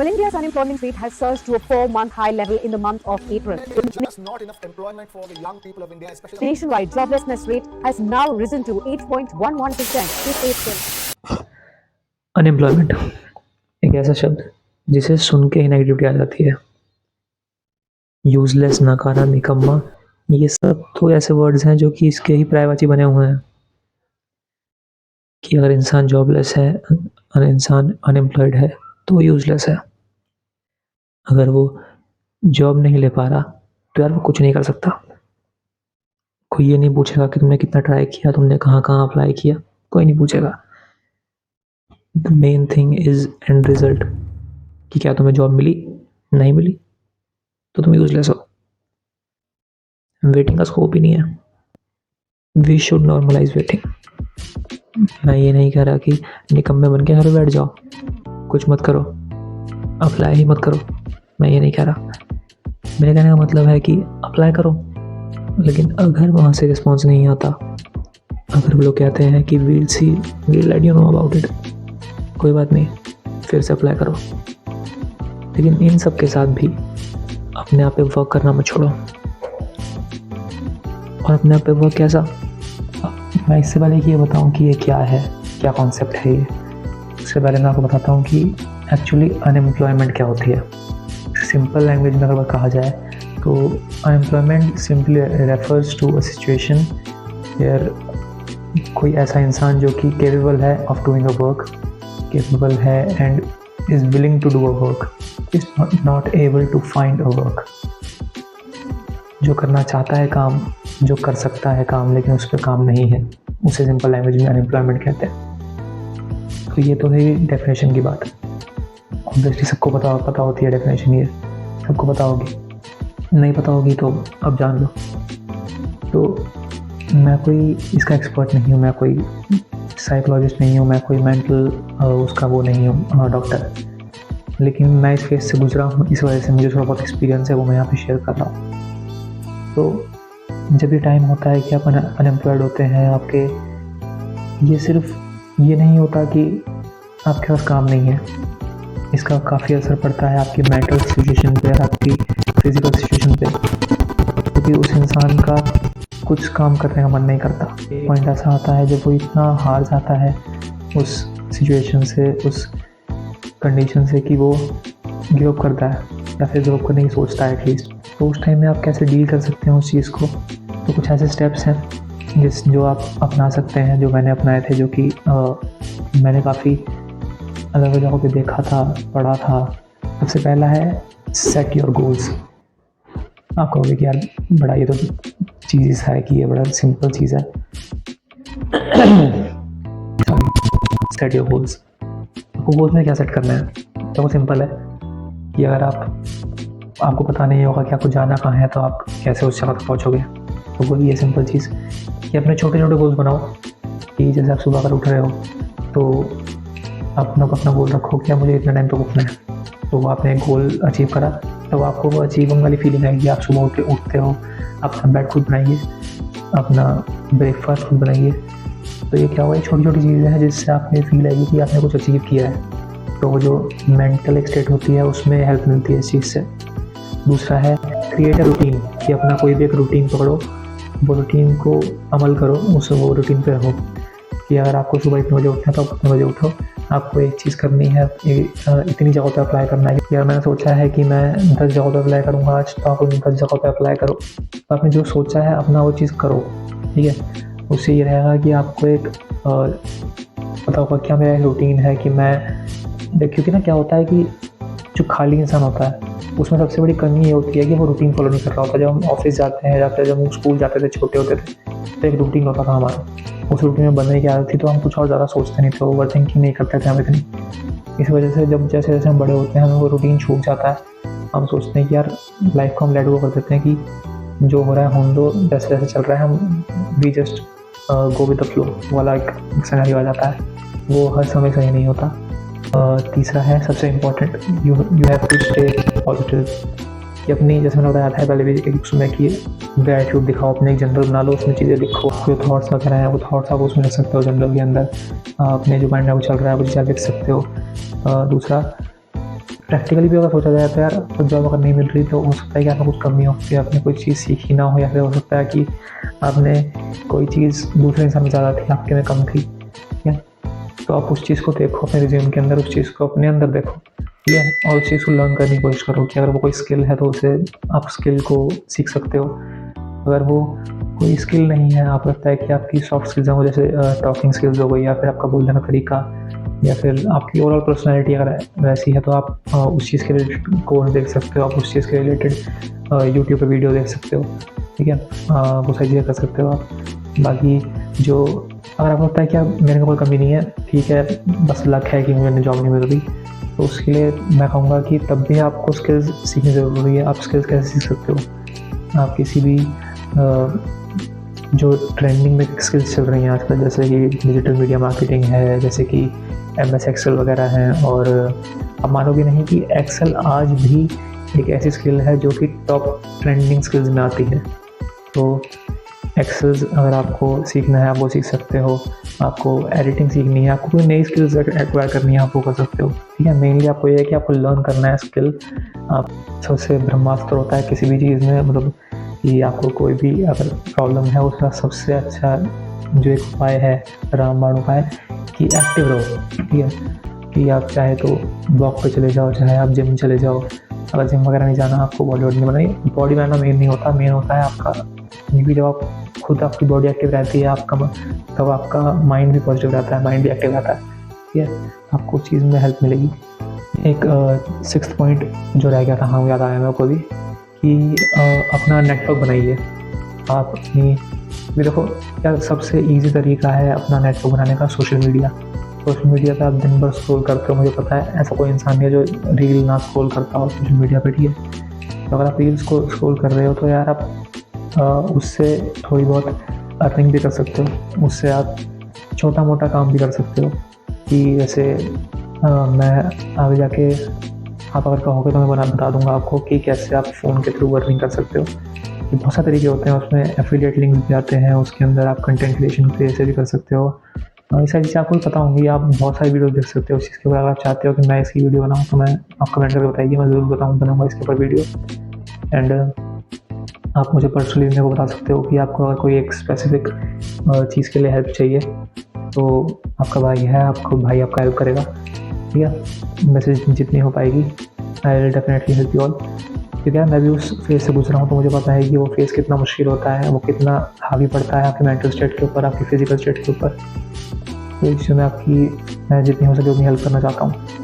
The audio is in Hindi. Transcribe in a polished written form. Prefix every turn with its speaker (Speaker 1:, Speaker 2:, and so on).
Speaker 1: Well, India's unemployment rate has surged to a 4-month high level in the month of April.
Speaker 2: There's not enough employment for the young people of India, especially.
Speaker 1: Nationwide joblessness rate has now risen to 8.11% this April.
Speaker 3: Unemployment एक ऐसा शब्द जिसे सुन के ही नेगेटिविटी आ जाती है। यूजलेस, नकारा, निकम्मा, ये सब तो ऐसे वर्ड्स हैं जो कि इसके ही पर्यायवाची बने हुए हैं कि अगर इंसान जॉबलेस है, इंसान अनएम्प्लॉयड है तो वो यूजलेस है। अगर वो जॉब नहीं ले पा रहा तो यार वो कुछ नहीं कर सकता। कोई ये नहीं पूछेगा कि तुमने कितना ट्राई किया, तुमने कहाँ अप्लाई किया, कोई नहीं पूछेगा। The main thing is and result कि क्या तुम्हें जॉब मिली, नहीं मिली तो तुम यूजलेस हो। वेटिंग का स्कोप ही नहीं है। We should normalise waiting. मैं ये नहीं कह रहा कि निकम्मे बन के घर बैठ जाओ, कुछ मत करो, अप्लाई ही मत करो, मैं ये नहीं कह रहा। मेरे कहने का मतलब है कि अप्लाई करो, लेकिन अगर वहाँ से रिस्पॉन्स नहीं आता, अगर वो लोग कहते हैं कि we'll see, we'll let you know about it, कोई बात नहीं, फिर से अप्लाई करो। लेकिन इन सब के साथ भी अपने आप पे वर्क करना मत छोड़ो। और अपने आप पे वर्क कैसा, मैं इससे पहले कि ये बताऊं कि ये क्या है, क्या कॉन्सेप्ट है ये, उससे पहले मैं आपको बताता हूँ कि एक्चुअली अनएम्प्लॉयमेंट क्या होती है। सिंपल लैंग्वेज में अगर कहा जाए तो unemployment simply refers to a situation where कोई ऐसा इंसान जो कि केपेबल है of doing a work, capable है and is willing to do a work, is not able to find a work. जो करना चाहता है काम, जो कर सकता है काम, लेकिन उस पर काम नहीं है, उसे सिंपल लैंग्वेज में अनएम्प्लॉयमेंट कहते हैं। तो ये तो है डेफिनेशन की बात। ऑब्वियसली सबको पता होती है डेफिनेशन, ये सबको पता होगी, नहीं पता होगी तो अब जान लो। तो मैं कोई इसका एक्सपर्ट नहीं हूँ, मैं कोई साइकोलॉजिस्ट नहीं हूँ, मैं कोई मेंटल उसका वो नहीं हूँ डॉक्टर, लेकिन मैं इस फेस से गुजरा हूँ, इस वजह से मुझे थोड़ा बहुत एक्सपीरियंस है, वो मैं यहाँ पे शेयर कर रहा हूँ। तो जब ये टाइम होता है कि आप अनएम्प्लॉयड होते हैं, आपके ये सिर्फ ये नहीं होता कि आपके पास काम नहीं है, इसका काफ़ी असर पड़ता है आपकी मेंटल सिचुएशन पे, आपकी फिजिकल सिचुएशन पे, क्योंकि उस इंसान का कुछ काम करने का मन नहीं करता। पॉइंट ऐसा आता है जब वो इतना हार जाता है उस सिचुएशन से, उस कंडीशन से, कि वो गिव अप करता है या फिर गिव अप करने की सोचता है एटलीस्ट। तो उस टाइम में आप कैसे डील कर सकते हैं उस चीज़ को, तो कुछ ऐसे स्टेप्स हैं जो आप अपना सकते हैं, जो मैंने अपनाए थे, जो कि मैंने काफ़ी अलग अलग जगहों पे देखा था, पढ़ा था। सबसे पहला है सेट योर गोल्स। आप कहोगे कि यार बड़ा ये तो चीज़ है कि ये बड़ा सिंपल चीज़ है। Set your goals. आपको गोल्स में क्या सेट करना है, तो वो सिंपल है कि अगर आपको पता नहीं होगा कि आपको जाना कहाँ है, तो आप कैसे उस जगह तक पहुँचोगे। तो वही ये सिंपल चीज़ कि अपने छोटे छोटे गोल्स बनाओ, कि जैसे आप सुबह अगर उठ रहे हो तो अपना गोल रखो कि मुझे इतना टाइम तक उठना है। तो आपने गोल अचीव करा तो आपको वो अचीविंग वाली फीलिंग आएगी। आप सुबह उठते हो, अपना बेड खुद बनाइए, अपना ब्रेकफास्ट खुद बनाइए। तो ये क्या हुआ, ये छोटी छोटी चीज़ें हैं जिससे आपने फील आएगी कि आपने कुछ अचीव किया है। तो वो जो मेंटल एक स्टेट होती है उसमें हेल्प मिलती है इस चीज़ से। दूसरा है क्रिएट अ रूटीन, कि अपना कोई भी एक रूटीन पकड़ो, वो रूटीन को अमल करो, वो रूटीन पे रहो। कि अगर आपको सुबह इतने बजे उठना है तो आप उतने बजे उठो। आपको एक चीज़ करनी है, इतनी जगहों पे अप्लाई करना है। यार मैंने सोचा है कि मैं 10 जगहों पे अप्लाई करूँगा आज, तो आप उन 10 जगहों पे अप्लाई करो। तो आपने जो सोचा है अपना वो चीज़ करो, ठीक है। उससे ये रहेगा कि आपको एक पता होगा क्या मेरा एक रूटीन है कि मैं, क्योंकि ना क्या होता है कि जो खाली इंसान होता है उसमें सबसे बड़ी कमी ये होती है कि वो रूटीन फॉलो नहीं कर रहा होता। जब हम ऑफिस जाते हैं या फिर जब हम स्कूल जाते थे, छोटे होते थे, तो एक रूटीन होता था हमारा, उस रूटीन में बनने की आदत थी, तो हम कुछ और ज़्यादा सोचते नहीं थे, ओवर थिंकिंग नहीं करते थे हम इतनी। इस वजह से जब जैसे जैसे हम बड़े होते हैं हमें वो रूटीन छूट जाता है। हम सोचते हैं कि यार लाइफ को हम लेट गो कर देते हैं कि जो हो रहा है होने दो, जैसे जैसे चल रहा है, हम we just go with the flow वाला एक सिनेरियो आ जाता है। वो हर समय सही नहीं होता। तीसरा है सबसे important, you have to stay positive. कि अपनी, जैसे मैंने बताया था पहले भी एक उसमें, कि ग्रैटिट्यूड दिखाओ, अपने एक जनरल बना लो, उसमें चीज़ें लिखो, जो थॉट्स वगैरह हैं वो थॉट्स आप उसमें लिख सकते हो जनरल के अंदर। अपने जो माइंड में वो चल रहा है वो चीज़ें लिख सकते हो। दूसरा प्रैक्टिकली भी अगर सोचा जाए तो यार तो जॉब अगर नहीं मिल रही तो हो सकता है कि आपको कुछ कमी हो, या आपने कोई चीज़ सीखी ना हो, या फिर हो सकता है कि आपने कोई चीज़ दूसरे इंसान में ज़्यादा थी, आपके में कम थी, ठीक है। तो आप उस चीज़ को देखो अपने रिज्यूम के अंदर, उस चीज़ को अपने अंदर देखो, ठीक है, और उस चीज़ को लर्न करने की कोशिश करो कि अगर वो कोई स्किल है तो उसे आप स्किल को सीख सकते हो। अगर वो कोई स्किल नहीं है, आप लगता है कि आपकी सॉफ्ट स्किल्स हो, जैसे टॉकिंग स्किल्स हो गई, या फिर आपका बोलने का तरीका, या फिर आपकी ओवरऑल पर्सनैलिटी अगर वैसी है, तो आप उस चीज़ के रिलेटेड कोर्स देख सकते हो, आप उस चीज़ के रिलेटेड यूट्यूब पे वीडियो देख सकते हो, ठीक है। वो सारी चीज़ें कर सकते हो आप। बाकी जो अगर आपको लगता है कि आप मेरे में कोई कमी नहीं है, ठीक है, बस लक है कि मुझे जॉब नहीं मिल रही, तो उसके लिए मैं कहूँगा कि तब भी आपको स्किल्स सीखनी ज़रूरी है। आप स्किल्स कैसे सीख सकते हो? आप किसी भी जो ट्रेंडिंग में स्किल्स चल रही हैं आजकल, जैसे कि डिजिटल मीडिया मार्केटिंग है, जैसे कि MS एक्सेल वगैरह हैं, और आप मानोगे नहीं कि एक्सेल आज भी एक ऐसी स्किल है जो कि टॉप ट्रेंडिंग स्किल्स में आती है। तो एक्सेल्स अगर आपको सीखना है आप वो सीख सकते हो, आपको एडिटिंग सीखनी है, आपको कोई नई स्किल्स एक्वायर करनी है आप वो कर सकते हो, ठीक है। मेनली आपको ये है कि आपको लर्न करना है स्किल। आप सबसे ब्रह्मास्त्र होता है किसी भी चीज़ में, मतलब कि आपको कोई भी अगर प्रॉब्लम है उसका सबसे अच्छा जो एक उपाय है, रामबाण उपाय, कि एक्टिव रहो, ठीक है। कि आप चाहे तो वॉक पे चले जाओ, चाहे आप जिम चले जाओ। अगर जिम वगैरह नहीं जाना, आपको बॉडी नहीं बनानी, बॉडी बनाना मेन नहीं होता, मेन होता है आपका भी जब आप खुद आपकी बॉडी एक्टिव रहती है आपका, तब आपका माइंड भी पॉजिटिव रहता है, माइंड भी एक्टिव रहता है, ठीक है। आपको उस चीज़ में हेल्प मिलेगी। एक 6th पॉइंट जो रह गया था, हाँ याद आया मेरे को भी, कि अपना नेटवर्क बनाइए। आप अपनी भी देखो यार, सबसे इजी तरीका है अपना नेटवर्क बनाने का सोशल मीडिया। सोशल मीडिया पे आप दिन भर स्क्रॉल करते हो, मुझे पता है ऐसा कोई इंसान नहीं है जो रील ना स्क्रॉल करता हो सोशल मीडिया पे, ठीक है। तो अगर आप रील्स को स्क्रॉल कर रहे हो तो यार आप उससे थोड़ी बहुत अर्निंग भी कर सकते हो, उससे आप छोटा मोटा काम भी कर सकते हो। कि जैसे मैं आगे जाके आप अगर कहोगे तो मैं बता दूंगा आपको कि कैसे आप फ़ोन के थ्रू अर्निंग कर सकते हो। कि बहुत सारे तरीके होते हैं, उसमें एफिलिएट लिंक्स भी आते हैं, उसके अंदर आप कंटेंट क्रिएशन पे ऐसे भी कर सकते हो। ये सारी चीज़ें आपको भी पता होंगी, आप बहुत सारी वीडियो देख सकते हो उस चीज़ के ऊपर। अगर आप चाहते हो कि मैं इसकी वीडियो बनाऊँ तो मैं आप कमेंट करके बताइए, मैं ज़रूर बनाऊँगा इसके ऊपर वीडियो। एंड आप मुझे पर्सनली मेरे को बता सकते हो कि आपको अगर कोई एक स्पेसिफिक चीज़ के लिए हेल्प चाहिए तो आपका भाई है, आपको भाई आपका हेल्प करेगा, ठीक है। मैसेज जितनी हो पाएगी I will definitely help you all, ठीक है। मैं भी उस फेज़ से गुजरा हूँ तो मुझे पता है कि वो फेज़ कितना मुश्किल होता है, वो कितना हावी पड़ता है आपके मेंटल स्टेट के ऊपर, आपकी फिजिकल स्टेट के ऊपर। तो इस में आपकी मैं जितनी हो सके उतनी हेल्प करना चाहता हूँ।